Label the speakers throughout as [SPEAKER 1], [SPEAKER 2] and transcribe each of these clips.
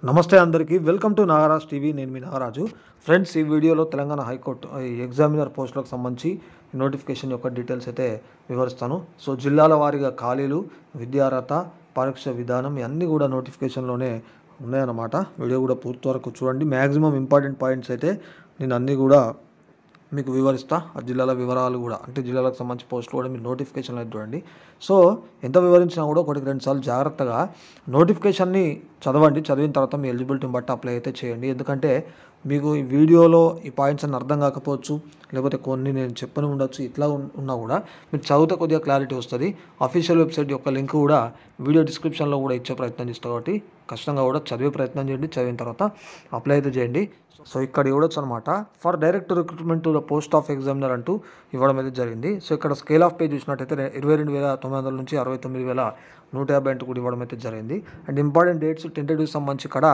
[SPEAKER 1] నమస్తే అందరికీ welcome to Nagaraj TV. నేను మీ నాగరాజు. ఫ్రెండ్స్, ఈ వీడియోలో తెలంగాణ హైకోర్టు ఎగ్జామినర్ పోస్టులకు సంబంధించి నోటిఫికేషన్ యొక్క డీటెయిల్స్ అయితే వివరిస్తాను. సో జిల్లాల వారీగా ఖాళీలు, విద్యార్హత, పరీక్ష విధానం ఇవన్నీ కూడా నోటిఫికేషన్లోనే ఉన్నాయన్నమాట. వీడియో కూడా పూర్తి వరకు చూడండి. మ్యాక్సిమం ఇంపార్టెంట్ పాయింట్స్ అయితే నేను అన్నీ కూడా మీకు వివరిస్తా. ఆ జిల్లాల వివరాలు కూడా, అంటే జిల్లాలకు సంబంధించి పోస్టులు కూడా మీరు నోటిఫికేషన్లో చూడండి. సో ఎంత వివరించినా కూడా ఒకటికి రెండు సార్లు జాగ్రత్తగా నోటిఫికేషన్ని చదవండి. చదివిన తర్వాత మీ ఎలిజిబిలిటీని బట్టి అప్లై అయితే చేయండి. ఎందుకంటే మీకు ఈ వీడియోలో ఈ పాయింట్స్ అన్ని అర్థం కాకపోవచ్చు, లేకపోతే కొన్ని నేను చెప్పని ఉండొచ్చు. ఇట్లా ఉన్నా కూడా మీరు చదివితే కొద్దిగా క్లారిటీ వస్తుంది. అఫీషియల్ వెబ్సైట్ యొక్క లింక్ కూడా వీడియో డిస్క్రిప్షన్లో కూడా ఇచ్చే ప్రయత్నం చేస్తాను. కాబట్టి ఖచ్చితంగా కూడా చదివే ప్రయత్నం చేయండి. చదివిన తర్వాత అప్లై అయితే చేయండి. సో ఇక్కడ ఇవ్వడచ్చు అనమాట. For direct recruitment to the post of examiner అంటూ ఇవ్వడం అయితే జరిగింది. సో ఇక్కడ స్కేల్ ఆఫ్ పే చూసినట్టయితే 22,900 నుంచి 69,150 కూడా ఇవ్వడం అయితే జరిగింది. అండ్ ఇంపార్టెంట్ డేట్స్ టెంటేటివ్ సంబంధించి ఇక్కడ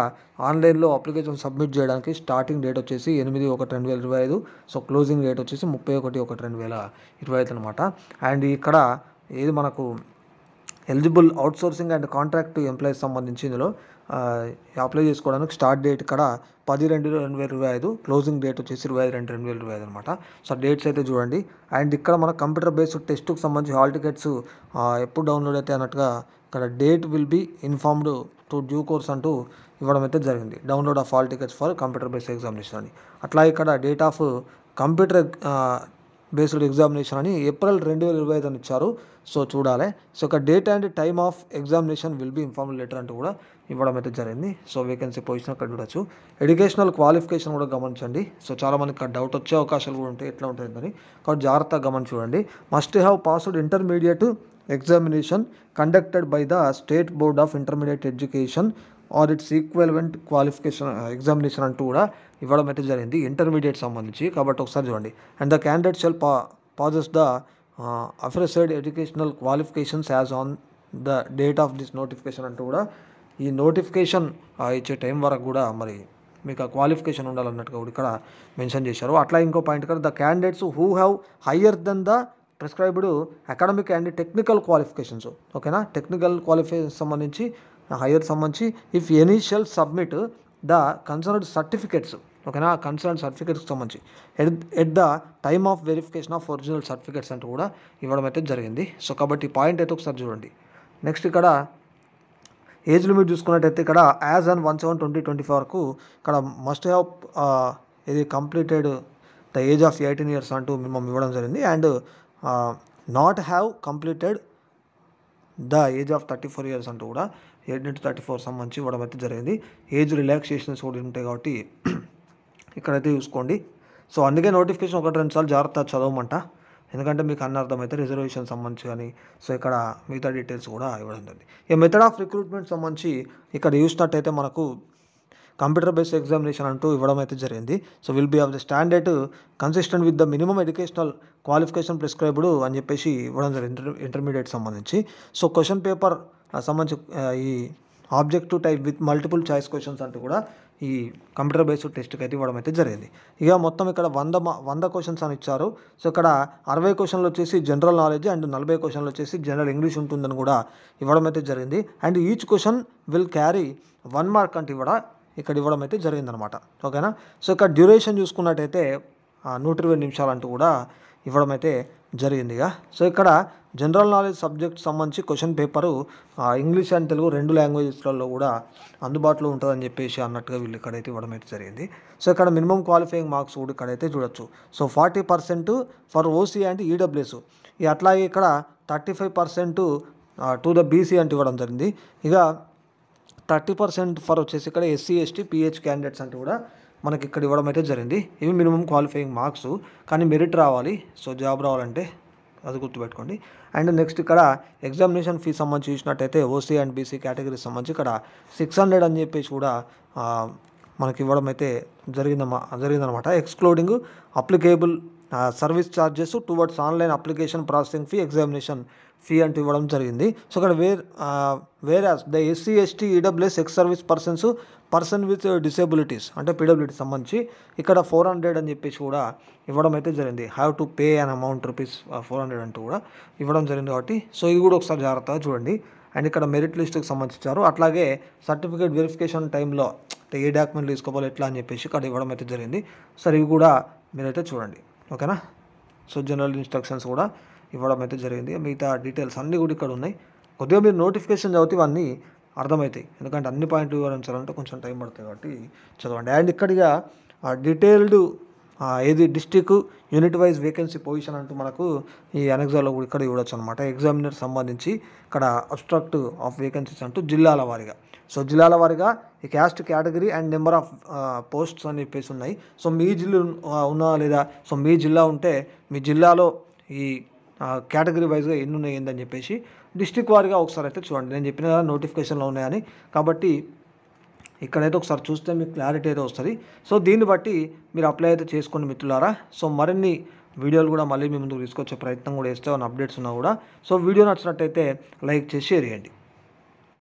[SPEAKER 1] ఆన్లైన్లో అప్లికేషన్ సబ్మిట్ చేయడానికి స్టార్టింగ్ డేట్ వచ్చేసి 8/1/2025. సో క్లోజింగ్ డేట్ వచ్చేసి 31/1/2025 అనమాట. అండ్ ఇక్కడ ఏది మనకు eligible outsourcing and contract employees సంబంధించి ఇందులో అప్లై చేసుకోవడానికి స్టార్ట్ డేట్ ఇక్కడ 10/2/2025, క్లోజింగ్ డేట్ వచ్చేసి 25/2/2025 అనమాట. సో డేట్స్ అయితే చూడండి. అండ్ ఇక్కడ మన కంప్యూటర్ బేస్డ్ టెస్ట్కి సంబంధించి హాల్ టికెట్స్ ఎప్పుడు డౌన్లోడ్ అయితే అన్నట్టుగా ఇక్కడ date will be informed to due course అంటూ ఇవ్వడం అయితే జరిగింది. Download of hall tickets for computer based examination అని. అట్లా ఇక్కడ date of computer based examination అని ఏప్రిల్ 2025 అని ఇచ్చారు. సో చూడాలి. సో ఒక date and time of examination will be informed letter అంటూ కూడా ఇవ్వడం అయితే జరిగింది. సో వేకెన్సీ పొజిషన్ అక్కడ చూడొచ్చు. ఎడ్యుకేషనల్ క్వాలిఫికేషన్ కూడా గమనించండి. సో చాలామందికి ఇక్కడ డౌట్ వచ్చే అవకాశాలు కూడా ఉంటాయి, ఎట్లా ఉంటుందని. కాబట్టి జాగ్రత్తగా గమనించి చూడండి. Must have passed intermediate examination conducted by the state board of intermediate education or it's equivalent qualification examination అంటూ కూడా ఇవ్వడం అయితే జరిగింది ఇంటర్మీడియట్ సంబంధించి. కాబట్టి ఒకసారి చూడండి. And the candidate shall passes the aforesaid educational qualifications as on the date of this notification అంటూ కూడా ఈ నోటిఫికేషన్ ఇచ్చే టైం వరకు కూడా మరి మీకు ఆ క్వాలిఫికేషన్ ఉండాలన్నట్టుగా కూడా ఇక్కడ మెన్షన్ చేశారు. అట్లా ఇంకో పాయింట్ ఇక్కడ the candidates who have higher then the prescribed academic and technical qualifications, ఓకేనా. టెక్నికల్ క్వాలిఫికేషన్ సంబంధించి హయ్యర్ సంబంధించి if any shall submit the concerned certificates, ఓకేనా. కన్సర్న్ సర్టిఫికేట్స్కి సంబంధించి at the time of verification of original certificates అంటూ కూడా ఇవ్వడం అయితే జరిగింది. సో కాబట్టి ఈ పాయింట్ అయితే ఒకసారి చూడండి. నెక్స్ట్ ఇక్కడ ఏజ్ లిమిట్ చూసుకున్నట్టయితే ఇక్కడ యాజ్ ఆన్ 1/7/2024 వరకు ఇక్కడ మస్ట్ హ్యావ్ ఇది completed the age of 18 years అంటూ మినిమం ఇవ్వడం జరిగింది. And not have completed the age of 34 years అంటూ కూడా 18 to 34 సంబంధించి ఇవ్వడం అయితే జరిగింది. ఏజ్ రిలాక్సేషన్స్ కూడా ఉంటాయి కాబట్టి ఇక్కడైతే చూసుకోండి. సో అందుకే నోటిఫికేషన్ 1-2 సార్లు జాగ్రత్త చదవమంట, ఎందుకంటే మీకు అన్ని అర్థమైతే రిజర్వేషన్ సంబంధించి కానీ. సో ఇక్కడ మిగతా డీటెయిల్స్ కూడా ఇవ్వడం జరిగింది. ఈ మెథడ్ ఆఫ్ రిక్రూట్మెంట్ సంబంధించి ఇక్కడ చూసినట్టయితే మనకు కంప్యూటర్ బేస్డ్ ఎగ్జామినేషన్ అంటూ ఇవ్వడం అయితే జరిగింది. So will be of the standard consistent with the minimum educational qualification prescribed అని చెప్పేసి ఇవ్వడం జరిగింది ఇంటర్మీడియట్ సంబంధించి. సో క్వశ్చన్ పేపర్ సంబంధించి ఈ objective type with multiple choice questions అంటూ కూడా ఈ కంప్యూటర్ బేస్డ్ టెస్ట్కి అయితే ఇవ్వడం అయితే జరిగింది. ఇక మొత్తం ఇక్కడ 100 క్వశ్చన్స్ అని ఇచ్చారు. సో ఇక్కడ 60 క్వశ్చన్లు వచ్చేసి జనరల్ నాలెడ్జ్ అండ్ 40 క్వశ్చన్లు వచ్చేసి జనరల్ ఇంగ్లీష్ ఉంటుందని కూడా ఇవ్వడం అయితే జరిగింది. And each question will carry 1 mark అంటే ఇక్కడ ఇవ్వడం అయితే జరిగిందనమాట, ఓకేనా. సో ఇక్కడ డ్యూరేషన్ చూసుకున్నట్టయితే 120 నిమిషాలు అంటూ కూడా ఇవ్వడం అయితే జరిగింది. సో ఇక్కడ జనరల్ నాలెడ్జ్ సబ్జెక్ట్ సంబంధించి question paper English and Telugu 2 లాంగ్వేజెస్లలో కూడా అందుబాటులో ఉంటుందని చెప్పేసి అన్నట్టుగా వీళ్ళు ఇక్కడైతే ఇవ్వడం అయితే జరిగింది. సో ఇక్కడ మినిమం క్వాలిఫైయింగ్ మార్క్స్ కూడా ఇక్కడైతే చూడొచ్చు. So 40% for OC and EWS, అట్లాగే ఇక్కడ 35% టు ద బీసీ అంటే ఇవ్వడం జరిగింది. ఇక 30% ఫర్ వచ్చేసి ఇక్కడ ఎస్సీ ఎస్టీ పిహెచ్ క్యాండిడేట్స్ అంటే కూడా మనకి ఇక్కడ ఇవ్వడం అయితే జరిగింది. ఇవి మినిమం క్వాలిఫైయింగ్ మార్క్స్, కానీ మెరిట్ రావాలి. సో జాబ్ రావాలంటే అది గుర్తుపెట్టుకోండి. అండ్ నెక్స్ట్ ఇక్కడ ఎగ్జామినేషన్ ఫీ సంబంధించి చూసినట్టయితే ఓసీ అండ్ బీసీ కేటగిరీకి సంబంధించి ఇక్కడ 600 అని చెప్పేసి కూడా మనకి ఇవ్వడం అయితే జరిగిందనమాట. Excluding applicable service charges towards online application processing fee, examination fee అంటూ ఇవ్వడం జరిగింది. సో ఇక్కడ whereas the SC ST EWS ex service person with disabilities అంటే పీడబ్ల్యూడీ సంబంధించి ఇక్కడ 400 అని చెప్పేసి కూడా ఇవ్వడం అయితే జరిగింది. Have to pay an amount ₹400 అంటూ కూడా ఇవ్వడం జరిగింది. కాబట్టి సో ఇది కూడా ఒకసారి జాగ్రత్తగా చూడండి. అండ్ ఇక్కడ మెరిట్ లిస్ట్కి సంబంధించారు. అట్లాగే సర్టిఫికేట్ వెరిఫికేషన్ టైంలో అంటే ఏ డాక్యుమెంట్లు తీసుకోవాలి ఎట్లా అని చెప్పేసి ఇక్కడ ఇవ్వడం అయితే జరిగింది. సరే ఇవి కూడా మీరైతే చూడండి, ఓకేనా. సో జనరల్ ఇన్స్ట్రక్షన్స్ కూడా ఇవ్వడం అయితే జరిగింది. మిగతా డీటెయిల్స్ అన్నీ కూడా ఇక్కడ ఉన్నాయి. కొద్దిగా మీరు నోటిఫికేషన్ చదివితే ఇవన్నీ అర్థమవుతాయి, ఎందుకంటే అన్ని పాయింట్లు వివరించాలంటే కొంచెం టైం పడుతుంది కాబట్టి చదవండి. అండ్ ఇక్కడిగా డీటెయిల్డ్ ఏది district unit wise vacancy position అంటూ మనకు ఈ అనెక్సాలో కూడా ఇక్కడ చూడొచ్చు అనమాట. ఎగ్జామినర్ సంబంధించి ఇక్కడ అబ్స్ట్రాక్ట్ ఆఫ్ వేకెన్సీస్ అంటూ జిల్లాల వారీగా, సో జిల్లాల వారీగా ఈ caste category and number of posts అని చెప్పేసి ఉన్నాయి. సో మీ జిల్లా ఉన్నా లేదా, సో మీ జిల్లా ఉంటే మీ జిల్లాలో ఈ కేటగిరీ వైజ్గా ఎన్ని ఉన్నాయి ఏందని చెప్పేసి డిస్టిక్ వారీగా ఒకసారి అయితే చూడండి. నేను చెప్పిన కదా నోటిఫికేషన్లో ఉన్నాయని, కాబట్టి ఇక్కడైతే ఒకసారి చూస్తే మీకు క్లారిటీ అయితే వస్తుంది. సో దీన్ని బట్టి మీరు అప్లై అయితే చేసుకోండి మిత్రులారా. సో మరిన్ని వీడియోలు కూడా మళ్ళీ మీ ముందుకు తీసుకొచ్చే ప్రయత్నం కూడా చేస్తే అప్డేట్స్ ఉన్నా కూడా. సో వీడియో నచ్చినట్టయితే లైక్ చేసి షేర్ చేయండి.